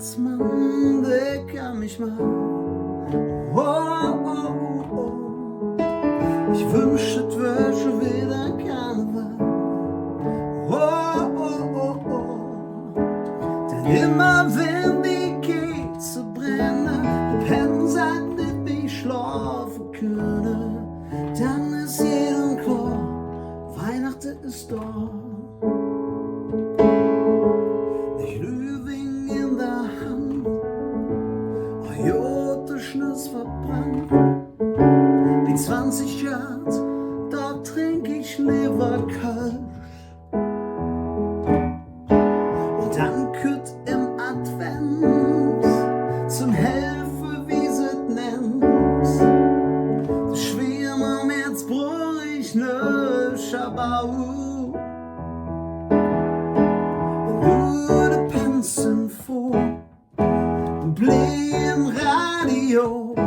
Weihnachtsmann, der kann mich mal. Oh, oh, oh, oh. Ich wünschte, es wäre schon wieder Karneval. Oh, oh, oh, oh. Denn immer wenn die Kerze brennen, pennen sagt nicht, wie ich schlafen können, dann ist jedem klar, Weihnachten ist da. Ich Glühwein in der Hand, Joteschnuss verbrannt. Die 20 Grad, da trink ich lieber kalt. Und dann kütt im Advent zum Helfen, wie sie nennt. Das Schwirm am Herz brauch ich ne Schabau. Und du pennst vor, du blieb im Radio.